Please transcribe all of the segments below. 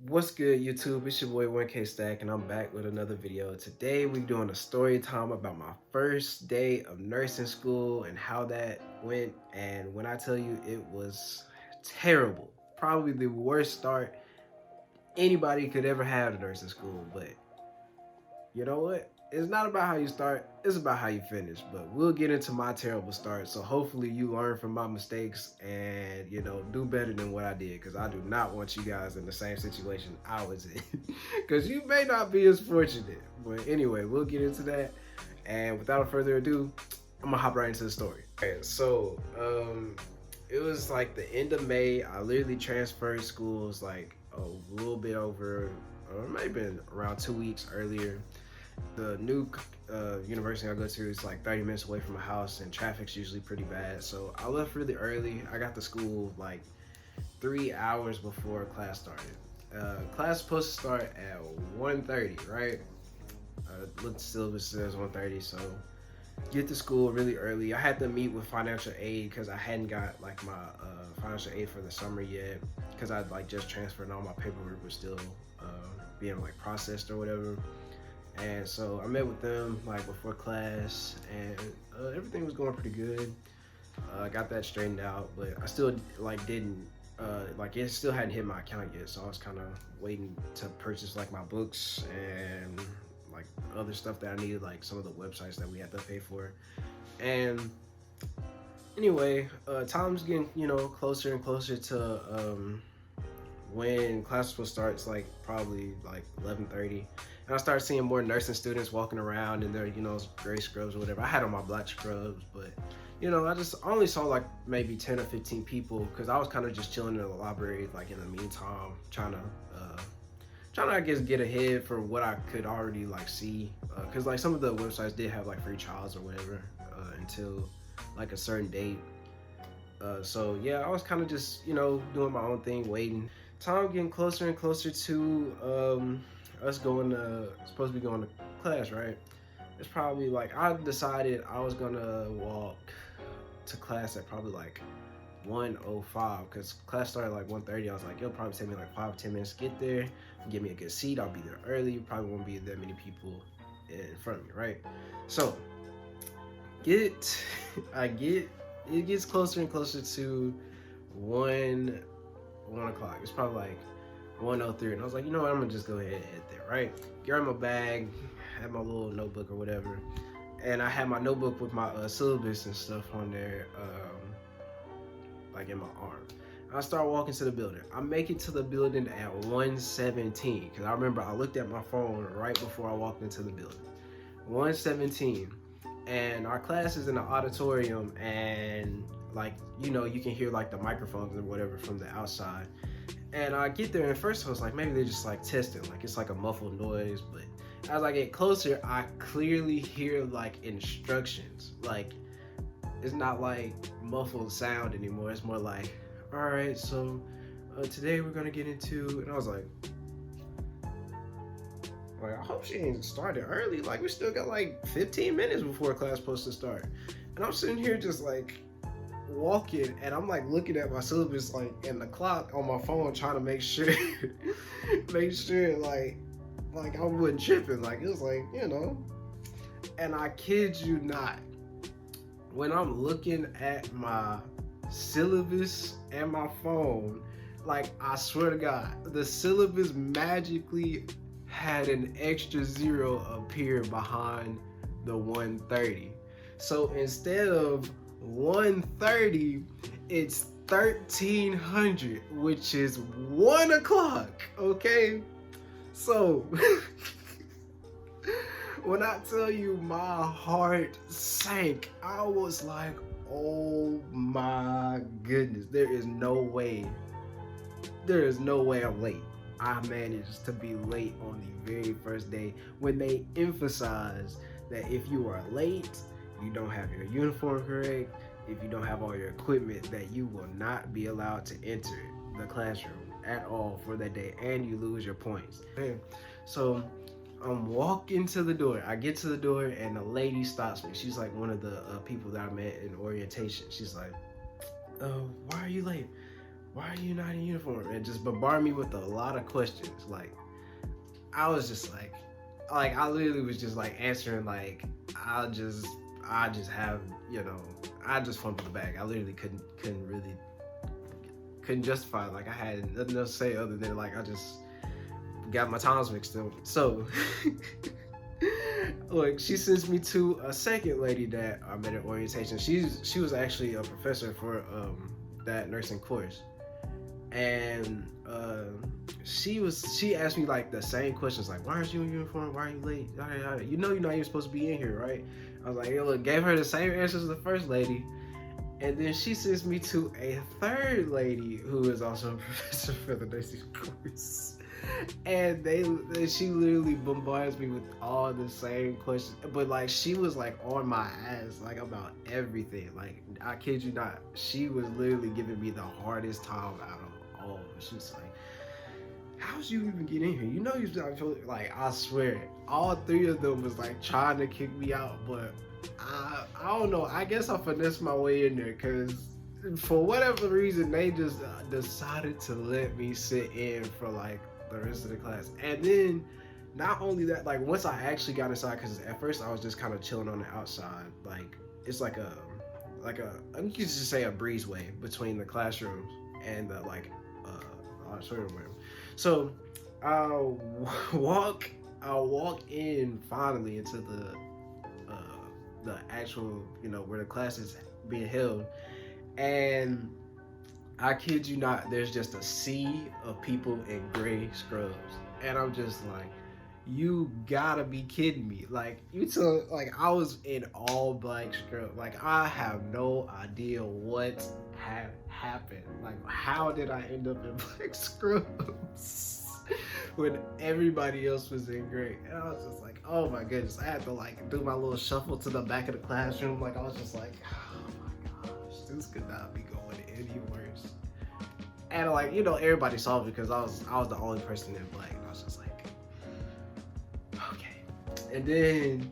What's good, YouTube? It's your boy 1K Stack, and I'm back with another video. Today, we're doing a story time about my first day of nursing school and how that went. And when I tell you, it was terrible. Probably the worst start anybody could ever have to nursing school. But you know what? It's not about how you start, it's about how you finish. But we'll get into my terrible start. So hopefully you learn from my mistakes and, do better than what I did. Because I do not want you guys in the same situation I was in. Because you may not be as fortunate. But anyway, we'll get into that. And without further ado, I'm going to hop right into the story. Okay, so it was like the end of May. I literally transferred schools like a little bit over, or it might have been around 2 weeks earlier. The new university I go to is like 30 minutes away from my house, and traffic's usually pretty bad. So I left really early. I got to school like 3 hours before class started. Class supposed to start at 1:30, right? What the syllabus says 1:30, so get to school really early. I had to meet with financial aid because I hadn't got like my financial aid for the summer yet, because I'd like just transferred and all my paperwork was still being like processed or whatever. And so I met with them like before class, and everything was going pretty good. I got that straightened out, but I still like didn't like it still hadn't hit my account yet, so I was kind of waiting to purchase like my books and like other stuff that I needed, like some of the websites that we had to pay for. And anyway, time's getting closer and closer to when class will start. It's like probably like 11:30, and I started seeing more nursing students walking around in their gray scrubs or whatever. I had on my black scrubs, but I just only saw like maybe 10 or 15 people, because I was kind of just chilling in the library like in the meantime, trying to I guess get ahead from what I could already like see, because like some of the websites did have like free trials or whatever until like a certain date. So yeah, I was kind of just doing my own thing, waiting. Time getting closer and closer to us supposed to be going to class, right? It's probably like I decided I was gonna walk to class at probably like 1:05, because class started like 1:30. I was like, it'll probably take me like 5 or 10 minutes to get there, give me a good seat. I'll be there early. Probably won't be that many people in front of me, right? So I get it gets closer and closer to 1 o'clock. It's probably like 1:03, and I was like, you know what, I'm gonna just go ahead and head there, right? Grab my bag, had my little notebook or whatever, and I had my notebook with my syllabus and stuff on there, like in my arm. I start walking to the building. I make it to the building at 1:17, because I remember I looked at my phone right before I walked into the building. 1:17, and our class is in the auditorium, and like you can hear like the microphones or whatever from the outside. And I get there, and first I was like, maybe they're just like testing, like it's like a muffled noise. But as I get closer, I clearly hear like instructions. Like it's not like muffled sound anymore. It's more like, all right, so today we're gonna get into, and I was like, I hope she ain't started early. Like we still got like 15 minutes before class supposed to start. And I'm sitting here just like walking, and I'm like looking at my syllabus like and the clock on my phone, trying to make sure like I wasn't tripping. Like it was like, and I kid you not, when I'm looking at my syllabus and my phone, like I swear to God, the syllabus magically had an extra zero appear behind the 1:30. So instead of 1:30, it's 1300, which is 1 o'clock. Okay, so when I tell you my heart sank, I was like, oh my goodness, there is no way I'm late. I managed to be late on the very first day, when they emphasize that if you are late, you don't have your uniform correct, if you don't have all your equipment, that you will not be allowed to enter the classroom at all for that day, and you lose your points. Okay. So I'm walking to the door. I get to the door, and the lady stops me. She's like one of the people that I met in orientation. She's like, why are you late? why are you not in uniform? And just bombard me with a lot of questions. Like, I was just like I literally was just like answering like I just have, you know, I just fumbled the bag. I literally couldn't justify it. Like I had nothing else to say other than like I just got my times mixed up. So look, she sends me to a second lady that I met at orientation. She was actually a professor for that nursing course. And she asked me like the same questions, like, why aren't you in uniform? Why are you late? You know you're not even supposed to be in here, right? I was like, hey, look, gave her the same answers as the first lady. And then she sends me to a third lady who is also a professor for the nursing course. And she literally bombards me with all the same questions. But like she was like on my ass like about everything. Like I kid you not, she was literally giving me the hardest time out of all. She was like, how'd you even get in here? You know you're not like, I swear, all three of them was like trying to kick me out, but I don't know. I guess I finessed my way in there because for whatever reason they just decided to let me sit in for like the rest of the class. And then not only that, like once I actually got inside, because at first I was just kind of chilling on the outside. Like it's like a I can just say a breezeway between the classrooms and the like auditorium room. So I'll walk in finally into the actual, you know, where the class is being held, and I kid you not, there's just a sea of people in gray scrubs, and I'm just like, you gotta be kidding me. Like like I was in all black scrub. Like I have no idea what had happened. Like how did I end up in black scrubs when everybody else was in gray? And I was just like, oh my goodness. I had to like do my little shuffle to the back of the classroom. Like I was just like, oh my gosh, this could not be going any worse. And like, you know, everybody saw me because I was the only person in black. And I was just like, okay. And then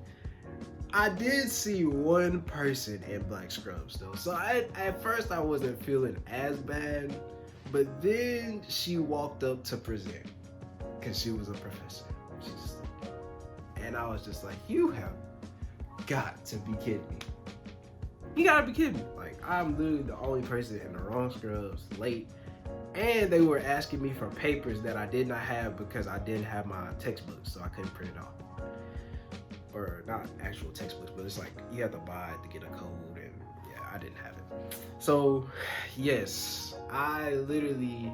I did see one person in black scrubs though. So at first I wasn't feeling as bad, but then she walked up to present because she was a professor. And I was just like, you have got to be kidding me. You gotta be kidding me. Like I'm literally the only person in the wrong scrubs, late. And they were asking me for papers that I did not have because I didn't have my textbooks, so I couldn't print it off. Or not actual textbooks, but it's like you have to buy it to get a code, and yeah, I didn't have it. So yes, I literally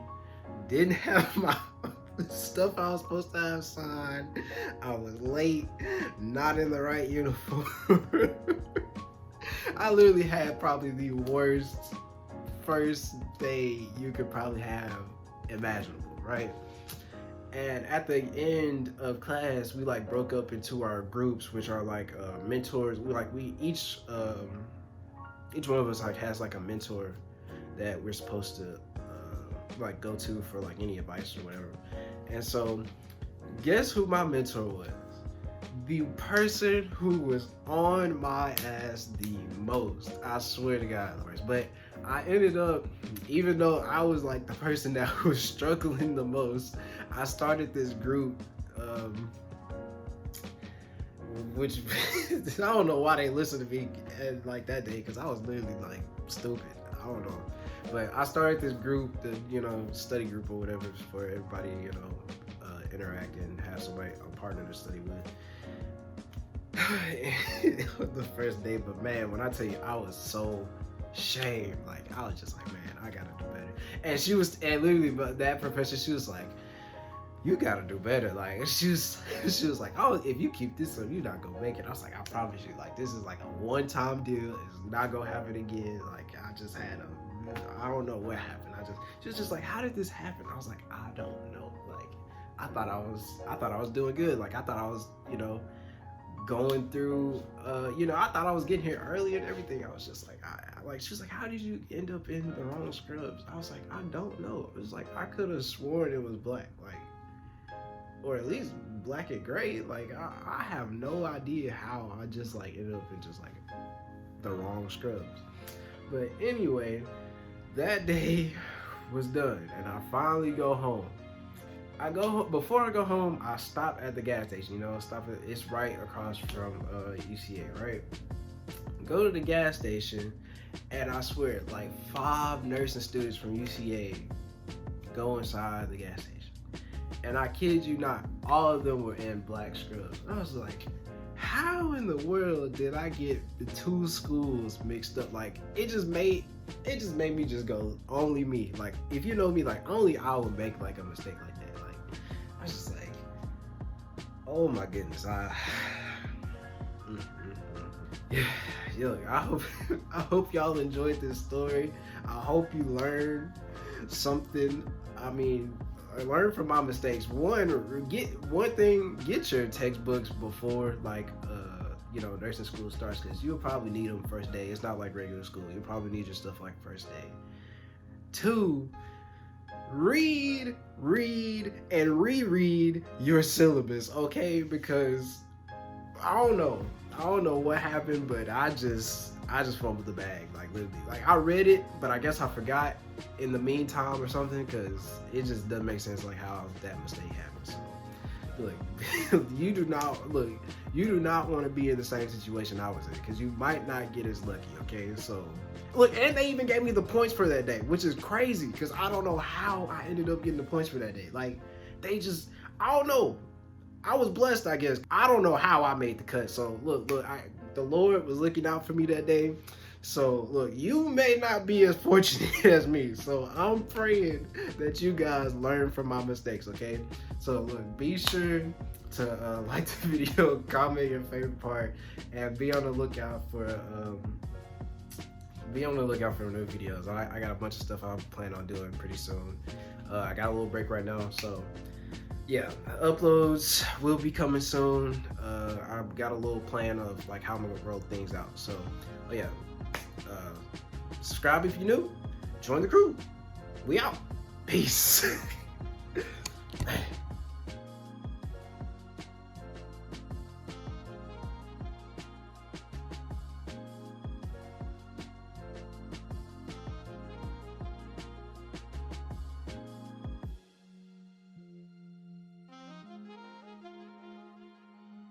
didn't have my stuff I was supposed to have signed. I was late, not in the right uniform. I literally had probably the worst first day you could probably have imaginable, right? And at the end of class, we like broke up into our groups, which are like mentors. We each one of us like has like a mentor that we're supposed to like go to for like any advice or whatever. And so, guess who my mentor was? The person who was on my ass the most. I swear to God, but I ended up, even though I was like the person that was struggling the most, I started this group, which I don't know why they listened to me like that day, because I was literally like stupid. I don't know. But I started this group, the study group or whatever, for everybody, interact and have somebody, a partner to study with. The first day, but man, when I tell you, I was so shamed. Like I was just like, man, I gotta do better. And literally, but that professor, she was like, you gotta do better. Like she was like, oh, if you keep this up, you're not gonna make it. I was like, I promise you, like this is like a one-time deal. It's not gonna happen again. Like I just had I don't know what happened. She was just like, how did this happen? I was like, I don't know. Like I thought I was doing good. Like I thought I was, going through, I thought I was getting here early and everything. I was just like, she was like, how did you end up in the wrong scrubs? I was like, I don't know. It was like, I could have sworn it was black, like, or at least black and gray. Like, I have no idea how I just like ended up in just like the wrong scrubs. But anyway, that day was done, and I finally go home. Before I go home, I stop at the gas station. It's right across from UCA, right? Go to the gas station, and I swear, like 5 nursing students from UCA go inside the gas station. And I kid you not, all of them were in black scrubs. I was like, how in the world did I get the 2 schools mixed up? Like, it just made me just go, only me. Like, if you know me, like, only I would make like a mistake like that. Like, I was just like, oh my goodness. Yeah, look, I hope y'all enjoyed this story. I hope you learned something. I mean, learn from my mistakes. Get your textbooks before nursing school starts, because you'll probably need them first day. It's not like regular school. You'll probably need your stuff like first day. 2, read and reread your syllabus, okay? Because I don't know what happened, but I just fumbled the bag, like literally. Like, I read it, but I guess I forgot in the meantime or something, because it just doesn't make sense like how that mistake happened. So look, you do not want to be in the same situation I was in, because you might not get as lucky, okay? So look, and they even gave me the points for that day, which is crazy, because I don't know how I ended up getting the points for that day. Like, I don't know. I was blessed, I guess. I don't know how I made the cut. So look, the Lord was looking out for me that day. So look, you may not be as fortunate as me. So I'm praying that you guys learn from my mistakes, okay? So look, be sure to like the video, comment your favorite part, and be on the lookout for new videos. I got a bunch of stuff I'm planning on doing pretty soon. I got a little break right now, so yeah, uploads will be coming soon. I've got a little plan of like how I'm gonna roll things out. So, subscribe if you're new. Join the crew. We out. Peace.